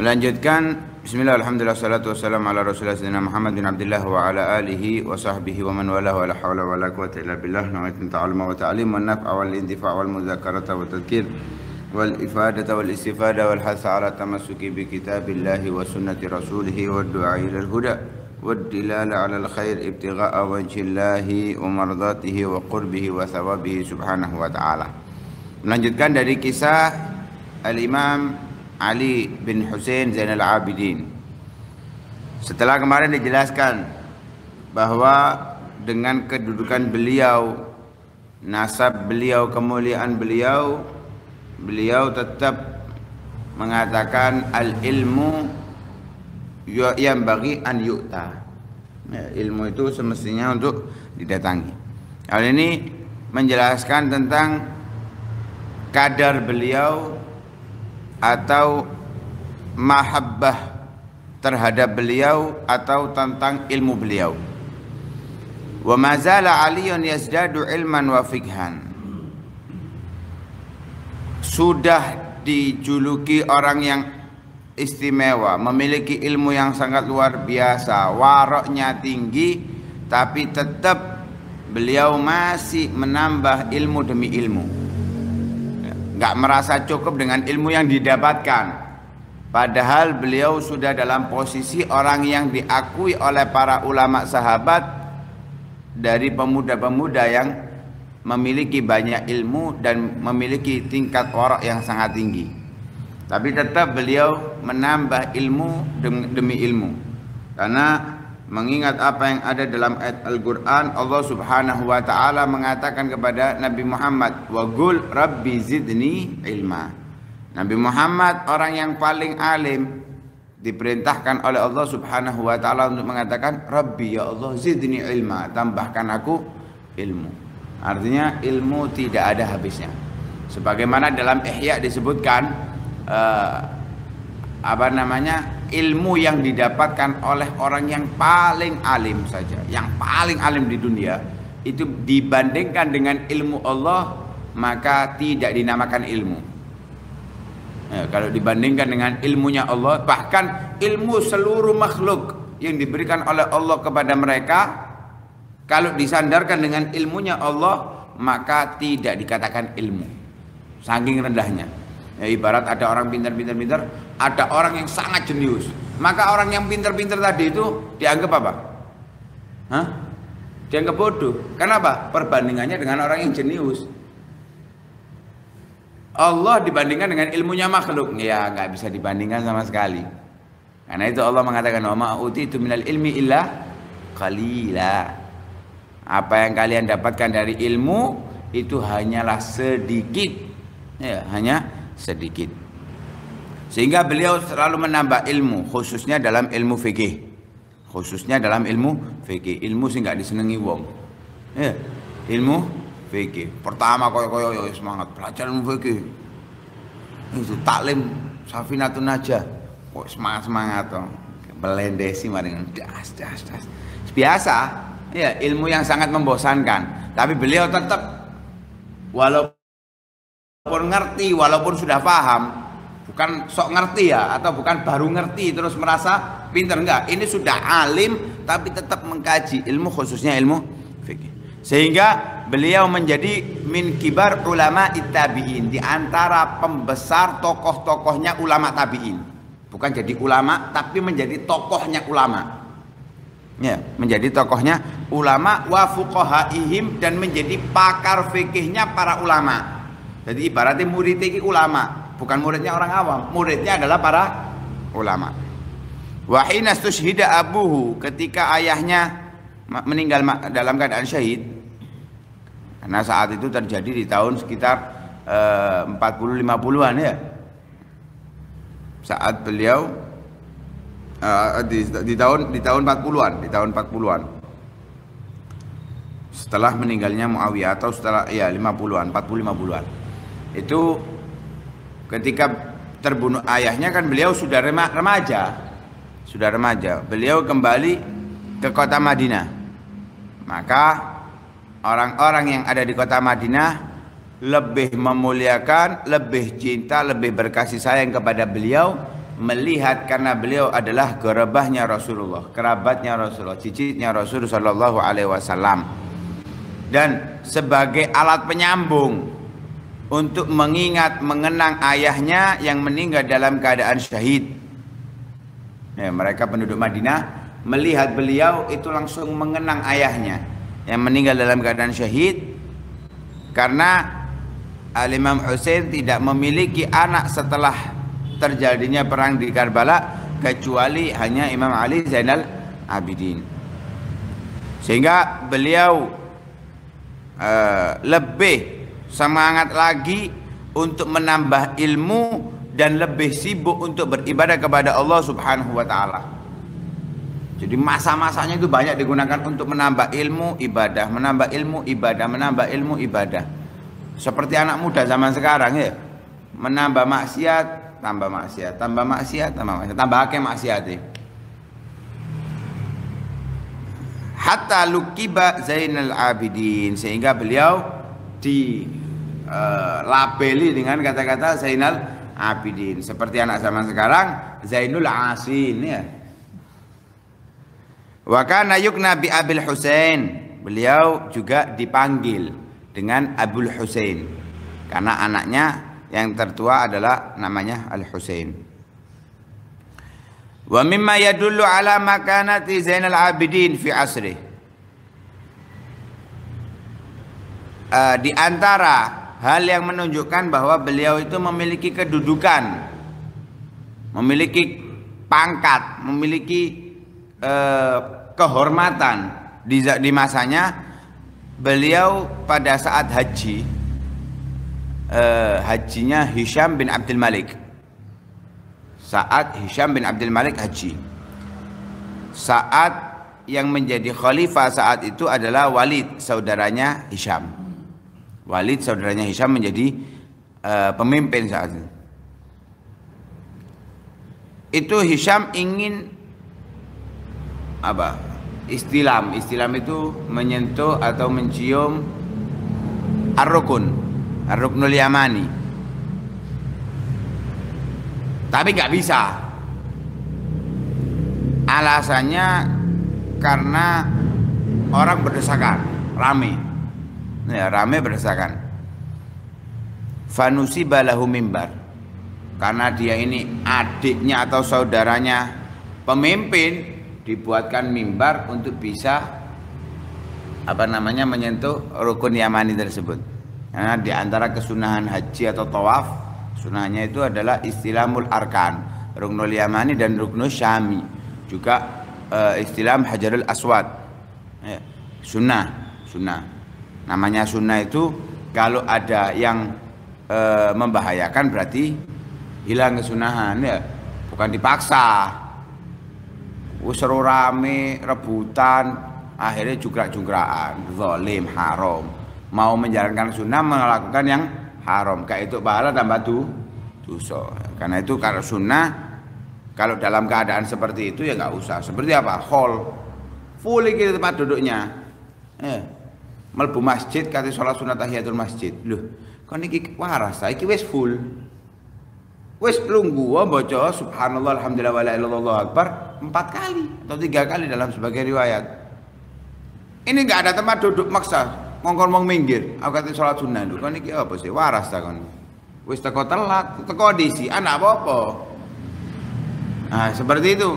Melanjutkan, bismillah, alhamdulillah, salatu wassalamu ala rasulillah sayyidina Muhammad bin Abdullah wa ala alihi wa sahbihi wa man wala wa la hawla wa la quwata illa billah. Nawaitu ta'aluma wa ta'alim wa naf'a wal intifa' wal muzakarata wa tadhkir wal ifadata wal istifada wal hasa ala tamassuki bi kitabillahi wa sunnati rasulihi wa du'a ila al-huda wa dilala ala al-khair ibtigha'a wajhillahi wa mardatihi wa qurbihi wa thawabihi subhanahu wa ta'ala. Melanjutkan dari kisah Al-Imam Ali bin Husain Zainal Abidin. Setelah kemarin dijelaskan bahwa dengan kedudukan beliau, nasab beliau, kemuliaan beliau, beliau tetap mengatakan al-ilmu yang bagi an yu'ta. Ilmu itu semestinya untuk didatangi. Hal ini menjelaskan tentang kadar beliau atau mahabbah terhadap beliau atau tentang ilmu beliau. Wa mazala aliyun yazdadu ilman wa fikhan. Sudah dijuluki orang yang istimewa, memiliki ilmu yang sangat luar biasa, waroknya tinggi, tapi tetap beliau masih menambah ilmu demi ilmu. Nggak merasa cukup dengan ilmu yang didapatkan, padahal beliau sudah dalam posisi orang yang diakui oleh para ulama sahabat dari pemuda-pemuda yang memiliki banyak ilmu dan memiliki tingkat warak yang sangat tinggi. Tapi tetap beliau menambah ilmu demi ilmu, karena mengingat apa yang ada dalam ayat Al-Quran. Allah subhanahu wa ta'ala mengatakan kepada Nabi Muhammad, wa qul rabbi zidni ilma. Nabi Muhammad orang yang paling alim, diperintahkan oleh Allah subhanahu wa ta'ala untuk mengatakan, Rabbi ya Allah zidni ilma, tambahkan aku ilmu. Artinya ilmu tidak ada habisnya. Sebagaimana dalam Ihya disebutkan ilmu yang didapatkan oleh orang yang paling alim saja, yang paling alim di dunia, itu dibandingkan dengan ilmu Allah, maka tidak dinamakan ilmu. Kalau dibandingkan dengan ilmunya Allah, bahkan ilmu seluruh makhluk yang diberikan oleh Allah kepada mereka, kalau disandarkan dengan ilmunya Allah, maka tidak dikatakan ilmu, saking rendahnya. Ibarat ada orang pintar-pintar, ada orang yang sangat jenius, maka orang yang pintar-pintar tadi itu dianggap apa? Dianggap bodoh. Kenapa? Perbandingannya dengan orang yang jenius. Allah dibandingkan dengan ilmunya makhluk, ya nggak bisa dibandingkan sama sekali. Karena itu Allah mengatakan, wa ma utitu minal ilmi illa qalila. Apa yang kalian dapatkan dari ilmu itu hanyalah sedikit, ya, hanya sedikit. Sehingga beliau selalu menambah ilmu, khususnya dalam ilmu fikih. Khususnya dalam ilmu fikih. Ilmu sih nggak disenangi wong. Ya, ilmu fikih. Pertama koyo semangat belajar ilmu fikih. Itu taklim Safinatun Najah. Kok semangat toh. Belendesi maring das. Biasa, ya, ilmu yang sangat membosankan. Tapi beliau tetap walaupun ngerti, walaupun sudah paham, bukan sok ngerti ya, atau bukan baru ngerti terus merasa pintar, enggak. Ini sudah alim tapi tetap mengkaji ilmu, khususnya ilmu fikih. Sehingga beliau menjadi min kibar ulama tabi'in, di antara pembesar tokoh-tokohnya ulama tabi'in. Bukan jadi ulama, tapi menjadi tokohnya ulama. Ya, menjadi tokohnya ulama wa fuqahaihim, dan menjadi pakar fikihnya para ulama. Jadi ibaratnya muridnya ini ulama, bukan muridnya orang awam, muridnya adalah para ulama. Wa hina stushhida abuhu, ketika ayahnya meninggal dalam keadaan syahid, karena saat itu terjadi di tahun sekitar 40-50-an ya. Saat beliau di tahun 40-an. Setelah meninggalnya Muawiyah, atau setelah 50-an, 40-50-an. Itu ketika terbunuh ayahnya, kan beliau sudah remaja. Beliau kembali ke kota Madinah. Maka orang-orang yang ada di kota Madinah lebih memuliakan, lebih cinta, lebih berkasih sayang kepada beliau melihat karena beliau adalah gerabahnya Rasulullah, kerabatnya Rasulullah, cicitnya Rasul sallallahu alaihi wasallam, dan sebagai alat penyambung untuk mengingat mengenang ayahnya yang meninggal dalam keadaan syahid. Ya, mereka penduduk Madinah melihat beliau itu langsung mengenang ayahnya yang meninggal dalam keadaan syahid, karena Al-Imam Husain tidak memiliki anak setelah terjadinya perang di Karbala kecuali hanya Imam Ali Zainal Abidin, sehingga beliau lebih semangat lagi untuk menambah ilmu dan lebih sibuk untuk beribadah kepada Allah Subhanahu wa taala. Jadi masa-masanya itu banyak digunakan untuk menambah ilmu ibadah, menambah ilmu ibadah, menambah ilmu ibadah. Seperti anak muda zaman sekarang ya, menambah maksiat, tambah maksiat, tambah maksiat, tambah maksiat, tambah akeh maksiat. Hatta lukiba Zainal Abidin, sehingga beliau dilabeli dengan kata-kata Zainal Abidin, seperti anak zaman sekarang Zainul Asin ya. Wa kana yukna bi Abil Husain, beliau juga dipanggil dengan Abul Husain karena anaknya yang tertua adalah namanya Al Husain. Wa mimma yadullu ala makanati Zainal Abidin fi asri, di antara hal yang menunjukkan bahwa beliau itu memiliki kedudukan, memiliki pangkat, memiliki kehormatan di masanya. Beliau pada saat haji, hajinya Hisham bin Abdul Malik, saat Hisham bin Abdul Malik haji, saat yang menjadi khalifah saat itu adalah Walid, saudaranya Hisham. Walid saudaranya Hisham menjadi pemimpin saat itu. Itu Hisham ingin apa? Istilam itu menyentuh atau mencium Ar-Ruknul Yamani, tapi nggak bisa. Alasannya karena orang berdesakan, rame berdesakan. Fanusiba lahu mimbar, karena dia ini adiknya atau saudaranya pemimpin, dibuatkan mimbar untuk bisa menyentuh rukun Yamani tersebut. Karena di antara kesunahan haji atau tawaf, sunahnya itu adalah istilamul arkan, ruknul Yamani dan ruknul Syami, juga istilam Hajarul Aswad. Sunnah. Namanya sunnah itu kalau ada yang membahayakan berarti hilang kesunahan ya, bukan dipaksa. Seru rame, rebutan, akhirnya jungkrak-jungkrakan, zalim, haram. Mau menjalankan sunnah, melakukan yang haram, kayak itu pahala tambah dosa. Karena itu kalau sunnah, kalau dalam keadaan seperti itu ya nggak usah. Seperti apa? Hall, full iki tempat duduknya. Melbu masjid, kata sholat sunat tahiyatul masjid. Loh, kon iki waras, iki wis full. Wis lungguh baca subhanallah alhamdulillah wala ilaha illallah akbar 4 kali atau 3 kali dalam sebagian riwayat. Ini enggak ada tempat duduk maksa, ngongkon minggir. Aku kata sholat sunnah dulu. Kon iki apa sih? Waras ta kon. Wis teko telat, teko disi, anak apa-apa. Nah, seperti itu.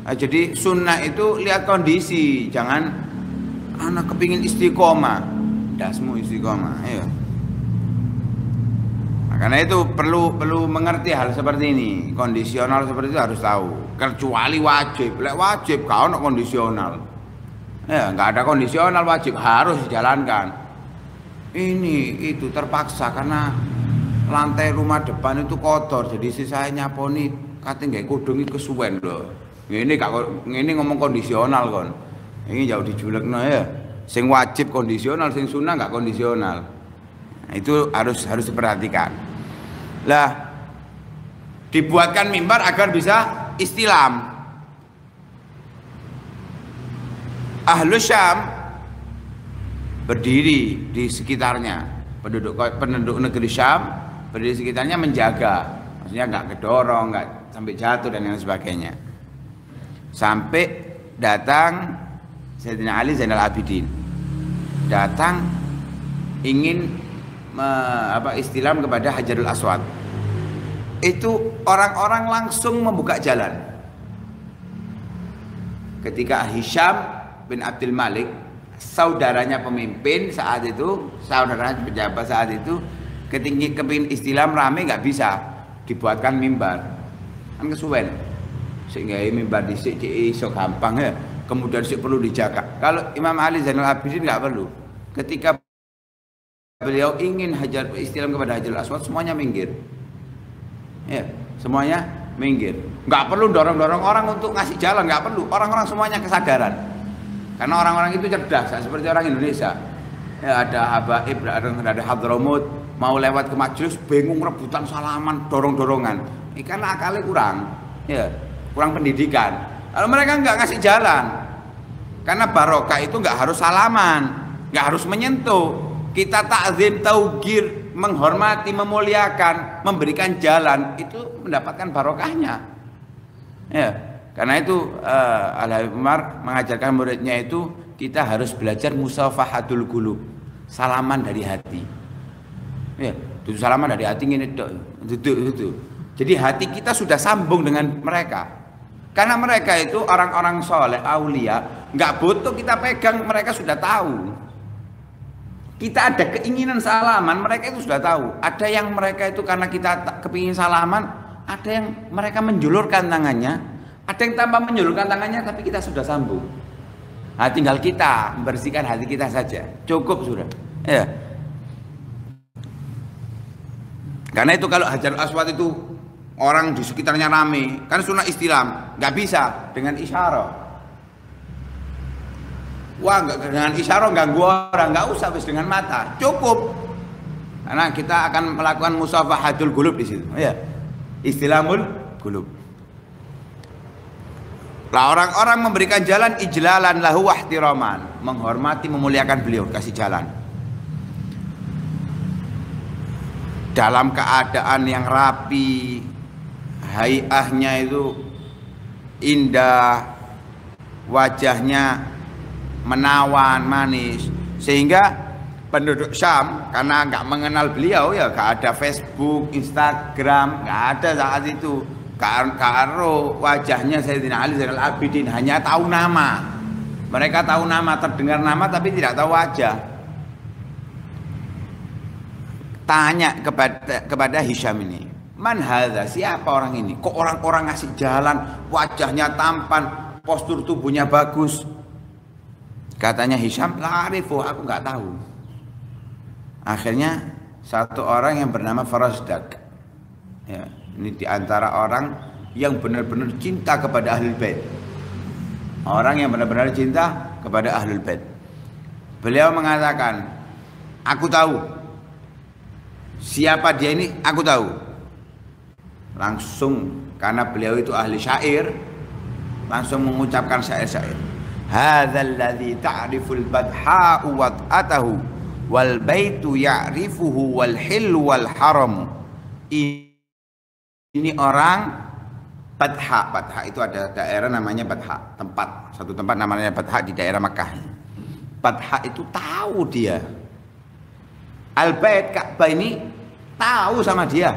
Nah, jadi sunnah itu lihat kondisi, jangan anak kepingin istiqomah. Dasmu istiqomah, ayo. Karena itu perlu mengerti hal seperti ini. Kondisional seperti itu harus tahu. Kecuali wajib. Lek wajib kau nak kondisional. Ya, nggak ada kondisional, wajib harus dijalankan. Ini itu terpaksa karena lantai rumah depan itu kotor. Jadi sisanya nyaponi kate nggak kudung iki kesuwen lho. Ini ngomong kondisional kon. Ini jauh dijulekno ya. Sing wajib kondisional, sing sunnah nggak kondisional. Nah, itu harus diperhatikan. Lah, dibuatkan mimbar agar bisa istilam. Ahlu Syam berdiri di sekitarnya, penduduk negeri Syam berdiri di sekitarnya menjaga, maksudnya nggak kedorong, nggak sampai jatuh dan lain sebagainya. Sampai datang Sayyidina Ali Zainal Abidin, datang ingin istilam kepada Hajarul Aswad. Itu orang-orang langsung membuka jalan. Ketika Hisham bin Abdul Malik, saudaranya pemimpin saat itu, saudaranya pejabat saat itu, ketika kepingin istilam rame nggak bisa, dibuatkan mimbar. Kan kesuwen. Sehingga mimbar dhisik iso gampang ya. Kemudian sih perlu dijaga. Kalau Imam Ali Zainal Abidin nggak perlu. Ketika beliau ingin istilam kepada Hajarul Aswad, semuanya minggir. Ya, semuanya minggir. Nggak perlu dorong-dorong orang untuk ngasih jalan, nggak perlu. Orang-orang semuanya kesadaran. Karena orang-orang itu cerdas, seperti orang Indonesia. Ya, ada habaib, ada hadramut, mau lewat ke majelis, bingung rebutan salaman, dorong-dorongan. Karena akalnya kurang, ya, kurang pendidikan. Lalu mereka nggak ngasih jalan. Karena barokah itu nggak harus salaman, nggak harus menyentuh. Kita takzim, taugir, menghormati, memuliakan, memberikan jalan, itu mendapatkan barokahnya. Ya, karena itu Al-Habib Umar mengajarkan muridnya itu kita harus belajar musafahatul qulub, salaman dari hati. Ya, itu salaman dari hati ini itu. Jadi hati kita sudah sambung dengan mereka. Karena mereka itu orang-orang soleh, aulia, nggak butuh kita pegang, mereka sudah tahu. Kita ada keinginan salaman, mereka itu sudah tahu. Ada yang mereka itu karena kita kepingin salaman, ada yang mereka menjulurkan tangannya, ada yang tanpa menjulurkan tangannya, tapi kita sudah sambung. Nah, tinggal kita membersihkan hati kita saja, cukup sudah. Ya. Karena itu kalau Hajarul Aswad itu orang di sekitarnya rame, kan sunnah istilam, nggak bisa dengan isyarat. Wah, nggak dengan isyarat ganggu orang, nggak usah habis dengan mata, cukup. Karena kita akan melakukan musafahatul qulub di situ. Ya, istilamul qulub. Lah orang-orang memberikan jalan ijlalan lahu wahtiraman, menghormati, memuliakan beliau, kasih jalan. Dalam keadaan yang rapi, haiahnya itu indah, wajahnya menawan, manis, sehingga penduduk Syam karena nggak mengenal beliau, ya nggak ada Facebook, Instagram, nggak ada saat itu. Karo wajahnya Sayyidina Ali Zainal Abidin, hanya tahu nama. Mereka tahu nama, terdengar nama, tapi tidak tahu wajah. Tanya kepada Hisham ini, man hadza, siapa orang ini? Kok orang-orang ngasih jalan, wajahnya tampan, postur tubuhnya bagus. Katanya Hisham, la arifu, aku nggak tahu. Akhirnya satu orang yang bernama Farasdak, ya, ini diantara orang yang benar-benar cinta kepada Ahlul Bait. Orang yang benar-benar cinta kepada Ahlul Bait. Beliau mengatakan, aku tahu. Siapa dia ini? Aku tahu. Langsung, karena beliau itu ahli syair, langsung mengucapkan syair-syair. Hadzal ladzi ta'riful badha'u wad'atahu wal baitu ya'rifuhu wal hillu wal haram. Ini orang Badha. Badha itu ada daerah namanya Badha, tempat, satu tempat namanya Badha di daerah Makkah. Badha itu tahu dia. Al-Bait Ka'bah ini tahu sama dia.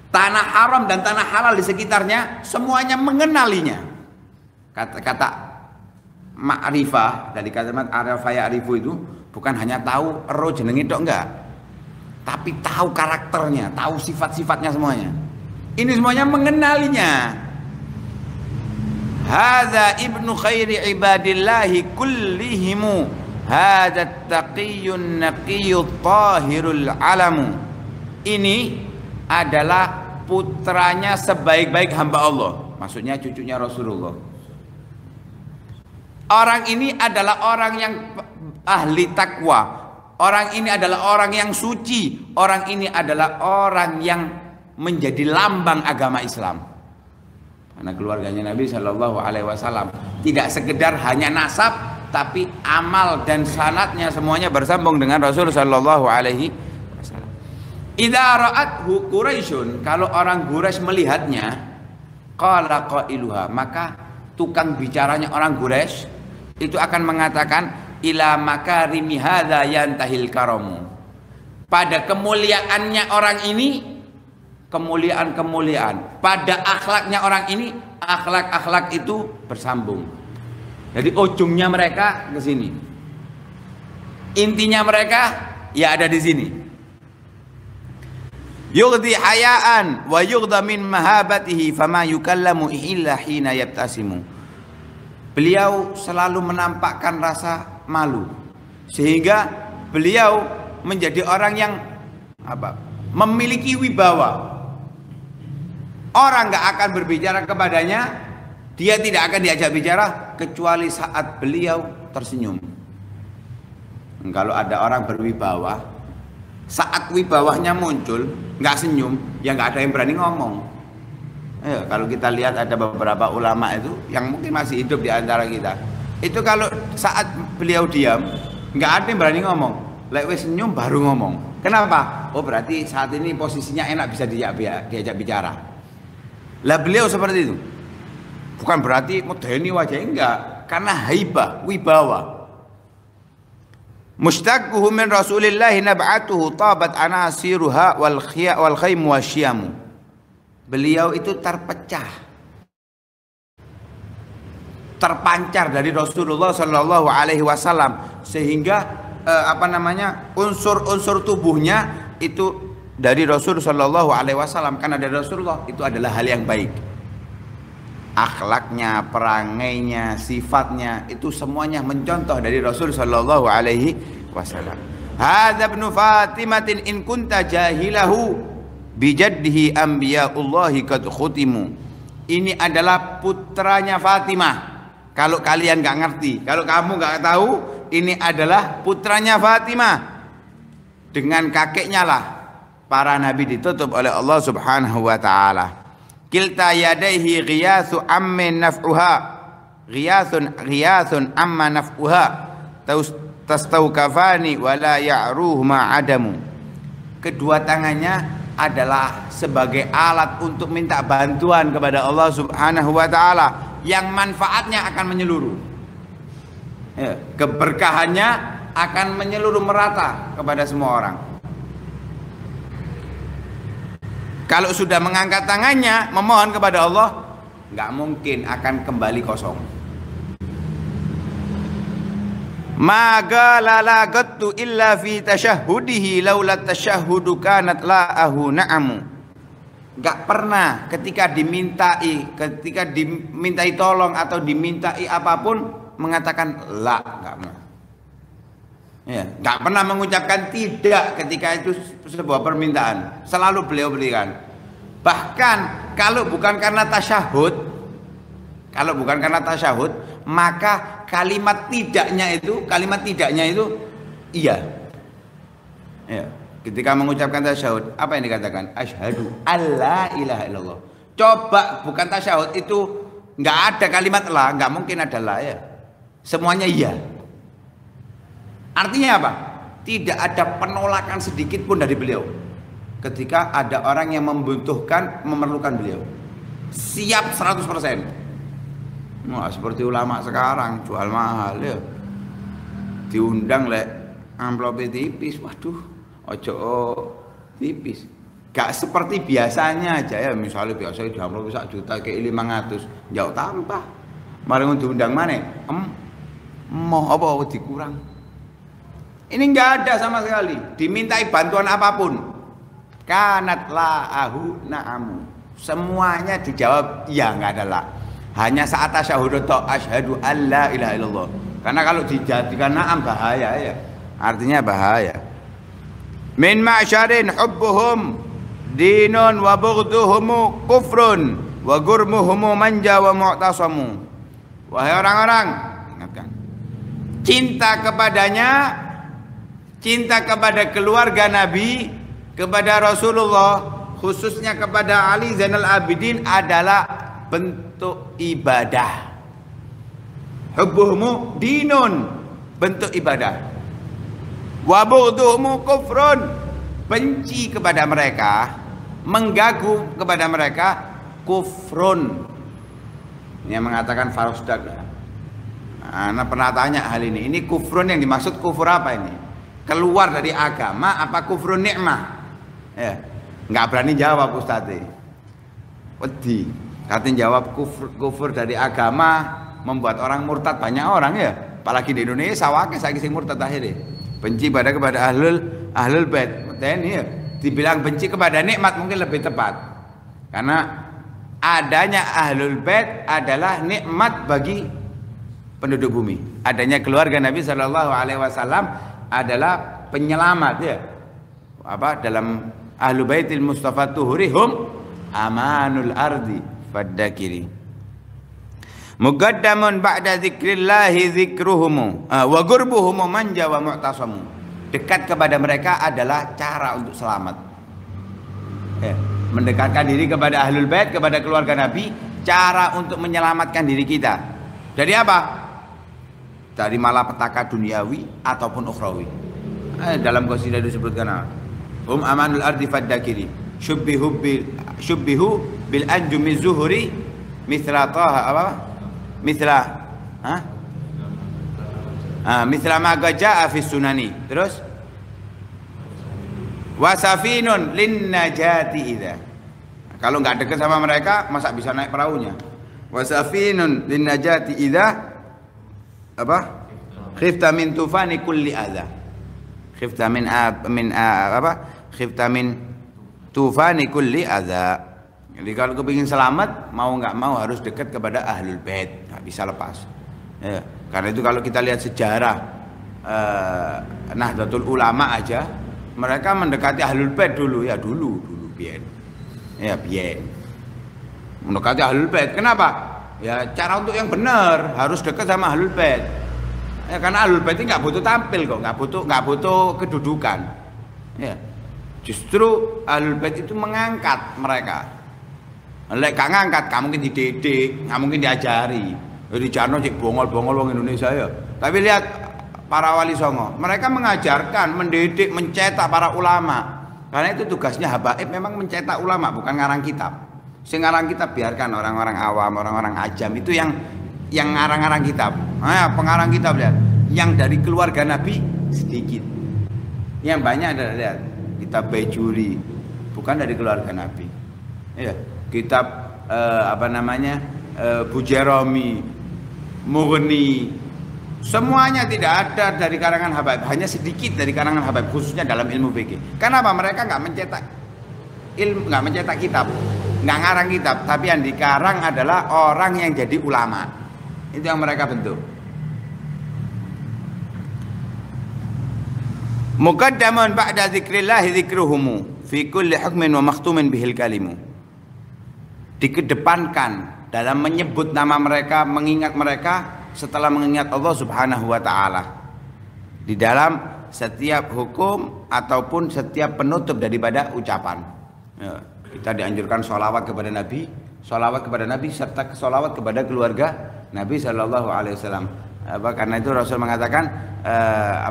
Tanah haram dan tanah halal di sekitarnya semuanya mengenalinya. Kata-kata ma'rifah dari kalimat arafa ya'rifu itu bukan hanya tahu ero jenenge tok, enggak, tapi tahu karakternya, tahu sifat-sifatnya semuanya. Ini semuanya mengenalinya. Hadza ibnu khairi ibadillahi kullihimu, hadza taqiyyun naqiyyut tahirul alamu. Ini adalah putranya sebaik-baik hamba Allah, maksudnya cucunya Rasulullah. Orang ini adalah orang yang ahli takwa. Orang ini adalah orang yang suci. Orang ini adalah orang yang menjadi lambang agama Islam. Karena keluarganya Nabi Shallallahu Alaihi Wasallam tidak sekedar hanya nasab, tapi amal dan sanadnya semuanya bersambung dengan Rasul Shallallahu Alaihi Wasallam. Idza ra'athu Quraisyun, kalau orang Quraisy melihatnya, qala qailuha, maka tukang bicaranya orang Quraisy itu akan mengatakan ila makarimi hadza yantahil karamu. Pada kemuliaannya orang ini, kemuliaan-kemuliaan. Pada akhlaknya orang ini, akhlak-akhlak itu bersambung. Jadi ujungnya mereka ke sini. Intinya mereka ya ada di sini. Yughdi hayaan wa yughda min mahabatihi fama yukallamu illa hina yabtasimu. Beliau selalu menampakkan rasa malu sehingga beliau menjadi orang yang memiliki wibawa. Orang nggak akan berbicara kepadanya, dia tidak akan diajak bicara kecuali saat beliau tersenyum. Kalau ada orang berwibawa, saat wibawahnya muncul, nggak senyum, ya nggak ada yang berani ngomong. Kalau kita lihat ada beberapa ulama itu yang mungkin masih hidup di antara kita, itu kalau saat beliau diam, nggak ada yang berani ngomong. Lek wis senyum baru ngomong. Kenapa? Oh berarti saat ini posisinya enak bisa diajak bicara. Lah beliau seperti itu. Bukan berarti medeni wajahnya, enggak, karena haibah, wibawa. Mustaquhu min Rasulillah nab'atuhu tabat anasiruha wal khaym wasyamu. Beliau itu terpancar dari Rasulullah sallallahu alaihi wasallam sehingga unsur-unsur tubuhnya itu dari Rasul sallallahu alaihi wasallam, karena dari Rasulullah itu adalah hal yang baik. Akhlaknya, perangainya, sifatnya itu semuanya mencontoh dari Rasul sallallahu alaihi wasallam. Hadza ibnu Fatimatin in kunta jahilahu bijaddihi anbiya'ullahi qad khutimu. Ini adalah putranya Fatimah. Kalau kalian nggak ngerti, kalau kamu nggak tahu, ini adalah putranya Fatimah. Dengan kakeknya lah para nabi ditutup oleh Allah Subhanahu wa taala. Kilta yadaihi ghiyasu ammin naf'uha, ghiyasun amma naf'uha, tastawkafani wala ya'ruhu ma'adamu. Kedua tangannya adalah sebagai alat untuk minta bantuan kepada Allah Subhanahu wa taala yang manfaatnya akan menyeluruh. Keberkahannya akan menyeluruh merata kepada semua orang. Kalau sudah mengangkat tangannya memohon kepada Allah, nggak mungkin akan kembali kosong. Maka lalagattu illa fi tashahhudihi laula tashahhudu kanat la'ahu na'amu. Nggak pernah ketika dimintai tolong atau dimintai apapun mengatakan la, nggak pernah. Nggak pernah mengucapkan tidak ketika itu sebuah permintaan. Selalu beliau berikan. Bahkan kalau bukan karena tasyahud, maka kalimat tidaknya itu iya. Ketika mengucapkan tasyahud, apa yang dikatakan? Asyhadu alla ilaha illallah. Coba bukan tasyahud itu nggak ada kalimat la, nggak mungkin ada la ya. Semuanya iya. Artinya apa? Tidak ada penolakan sedikit pun dari beliau ketika ada orang yang memerlukan beliau. Siap 100%. Wah, seperti ulama sekarang jual mahal ya. Diundang amplopnya tipis. Waduh, ojo tipis. Gak seperti biasanya aja ya. Misalnya biasanya di amplop 1 juta kayak 500, jauh tambah. Mari diundang mana? Mau apa dikurang? Ini enggak ada sama sekali. Dimintai bantuan apapun. Kanat la'ahu na'amu. Semuanya dijawab iya, enggak ada la. Hanya saat tasyahud atau asyhadu alla ilaha illallah. Karena kalau dijadikan na'am bahaya ya. Artinya bahaya. Min ma'syarin hubbuhum dinun wa bughduhum kufrun wa gurmuhum manja wa mu'tasamu. Wahai orang-orang, ingatkan. Cinta kepada keluarga Nabi, kepada Rasulullah, khususnya kepada Ali Zainal Abidin adalah bentuk ibadah. Hubbuhum dinun, bentuk ibadah. Wa bughduhum kufrun, benci kepada mereka, menggagu kepada mereka, kufrun. Yang mengatakan Farosdak. Nah, pernah tanya hal ini. Ini kufrun yang dimaksud kufur apa ini? Keluar dari agama apa kufrun nikmah? Ya, nggak berani jawab Ustadz. Wedi. Katanya jawab kufur dari agama membuat orang murtad, banyak orang ya. Apalagi di Indonesia wakil saya kisah murtad akhirnya. Benci kepada ahlul bait. Dan ya, dibilang benci kepada nikmat mungkin lebih tepat. Karena adanya ahlul bait adalah nikmat bagi penduduk bumi. Adanya keluarga Nabi Shallallahu Alaihi Wasallam adalah penyelamat ya. Apa dalam ahlul baitil Mustafa tuhurihum amanul ardi fadzakiri. Muqaddamun ba'da dzikrillahi dzikruhum wa qurbuhum manja wa mu'tasamu. Dekat kepada mereka adalah cara untuk selamat. Ya, mendekatkan diri kepada ahlul bait, kepada keluarga Nabi, cara untuk menyelamatkan diri kita. Dari apa? Dari malapetaka duniawi ataupun ukhrawi. Dalam qasidah disebutkan hum amanul ardi fadzakiri syubbihu bil anjumi zuhuri mithla taha apa? Mithla mithla ma jaa fi sunani. Terus wasafinun lin najati idza. Kalau nggak dekat sama mereka masa bisa naik perahunya? Wasafinun lin najati idza apa? Khifta min tufani kulli adza. Khifta min apa? Khifta min tufani kulli adza. Jadi kalau kepingin selamat, mau nggak mau harus dekat kepada ahlul bait, nggak bisa lepas. Ya, karena itu kalau kita lihat sejarah Nahdlatul Ulama aja, mereka mendekati ahlul bait dulu bien, ya bien, mendekati ahlul bait. Kenapa? Ya cara untuk yang benar harus dekat sama ahlul bait. Ya, karena ahlul bait ini nggak butuh tampil kok, nggak butuh kedudukan. Ya, justru ahlul bait itu mengangkat mereka. Lek gak ngangkat, gak mungkin dididik, gak mungkin diajari. Jadi Jarno cik bongol-bongol wong Indonesia ya. Tapi lihat para wali songo, mereka mengajarkan, mendidik, mencetak para ulama. Karena itu tugasnya habaib memang mencetak ulama, bukan ngarang kitab. Sing ngarang kitab biarkan orang-orang awam, orang-orang ajam itu yang ngarang-ngarang kitab. Nah, pengarang kitab lihat, yang dari keluarga Nabi sedikit. Yang banyak adalah lihat kitab Bejuri, bukan dari keluarga Nabi. Ya. Kitab Bujeromi, Mughni, semuanya tidak ada dari karangan habaib, hanya sedikit dari karangan habaib khususnya dalam ilmu fikih. Kenapa? Mereka nggak mencetak ilmu, nggak mencetak kitab, nggak ngarang kitab, tapi yang dikarang adalah orang yang jadi ulama. Itu yang mereka bentuk. Muqaddamun ba'da dzikrillahi dzikruhum fi kulli hukmin wa makhtumin bihil kalimu. Dikedepankan dalam menyebut nama mereka, mengingat mereka setelah mengingat Allah Subhanahu wa taala. Di dalam setiap hukum ataupun setiap penutup daripada ucapan. Ya, kita dianjurkan sholawat kepada Nabi, serta sholawat kepada keluarga Nabi Shallallahu Alaihi Wasallam. Karena itu Rasul mengatakan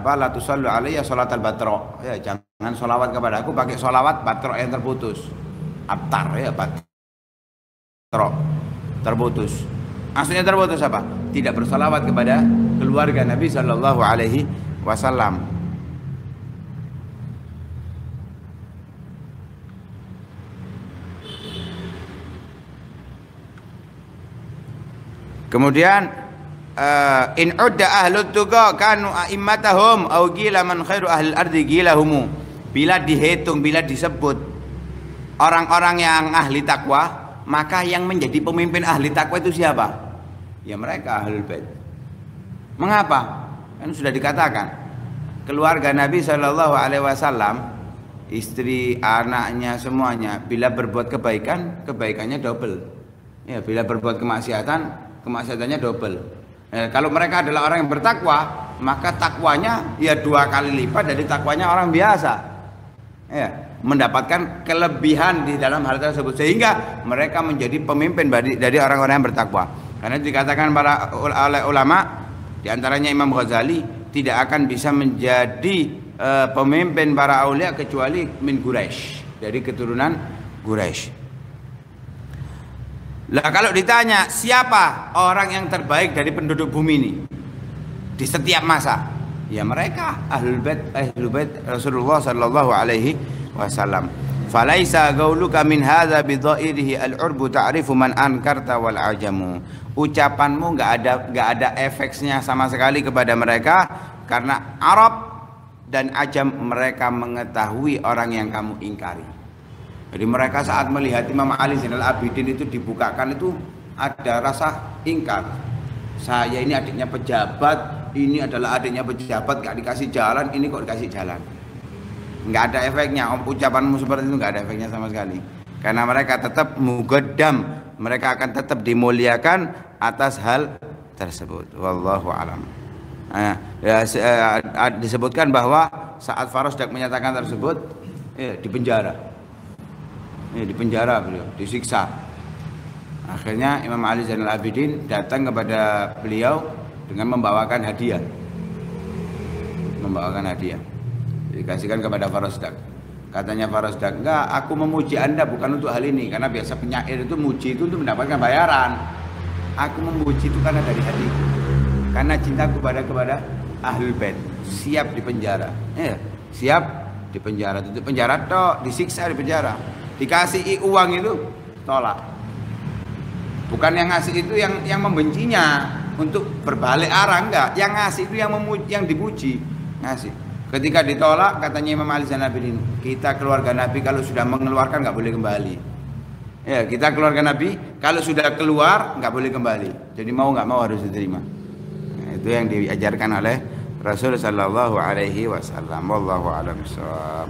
la tusallu alayya sholatal batro. Ya, jangan sholawat kepada aku pakai sholawat batro yang terputus. Abtar ya batro. Terputus. Maksudnya terputus apa? Tidak bersalawat kepada keluarga Nabi Shallallahu Alaihi Wasallam. Kemudian in udda ahlut tuqa kanu a'immatahum au qila man khairu ahlil ardi qilahum. Bila dihitung, bila disebut orang-orang yang ahli takwa, maka yang menjadi pemimpin ahli takwa itu siapa? Ya mereka ahlul bait. Mengapa? Kan sudah dikatakan keluarga Nabi Shallallahu Alaihi Wasallam, istri, anaknya, semuanya bila berbuat kebaikan, kebaikannya double. Ya, bila berbuat kemaksiatan, kemaksiatannya double. Kalau mereka adalah orang yang bertakwa, maka takwanya ya 2 kali lipat dari takwanya orang biasa. Ya, mendapatkan kelebihan di dalam hal tersebut sehingga mereka menjadi pemimpin dari orang-orang yang bertakwa. Karena dikatakan para oleh ulama, di antaranya Imam Ghazali, tidak akan bisa menjadi pemimpin para aulia kecuali min Quraisy, dari keturunan Quraisy. Lah kalau ditanya siapa orang yang terbaik dari penduduk bumi ini di setiap masa, ya mereka ahlul bait Rasulullah sallallahu alaihi wasallam. Falaisa gauluka min hadza bidhairihi al-urbu ta'rifu man ankarta wal ajamu. Ucapanmu enggak ada efeknya sama sekali kepada mereka, karena Arab dan ajam mereka mengetahui orang yang kamu ingkari. Jadi mereka saat melihat Imam Ali Zainal Abidin itu dibukakan itu ada rasa ingkar. Saya ini adiknya pejabat, ini adalah adiknya pejabat, gak dikasih jalan, ini kok dikasih jalan. Nggak ada efeknya, ucapanmu seperti itu nggak ada efeknya sama sekali, karena mereka tetap mugaddam, mereka akan tetap dimuliakan atas hal tersebut. Wallahu alam. Disebutkan bahwa saat Farosdak menyatakan tersebut, di penjara beliau, disiksa. Akhirnya Imam Ali Zainal Abidin datang kepada beliau dengan membawakan hadiah, dikasihkan kepada Farosdak. Katanya Farosdak, enggak, aku memuji Anda bukan untuk hal ini, karena biasa penyair itu muji itu untuk mendapatkan bayaran. Aku memuji itu karena dari hati, karena cintaku kepada ahlul bait. Siap di penjara, siap di penjara, tutup penjara toh, disiksa di penjara, dikasih uang itu tolak. Bukan yang ngasih itu yang membencinya untuk berbalik arah, enggak, yang ngasih itu yang dipuji, ngasih. Ketika ditolak, katanya Imam Ali Zainal Abidin, kita keluarga Nabi kalau sudah mengeluarkan nggak boleh kembali. Ya, kita keluarga Nabi kalau sudah keluar nggak boleh kembali. Jadi mau nggak mau harus diterima. Nah, itu yang diajarkan oleh Rasul Sallallahu Alaihi Wasallam. Wallahu a'lam bishawab.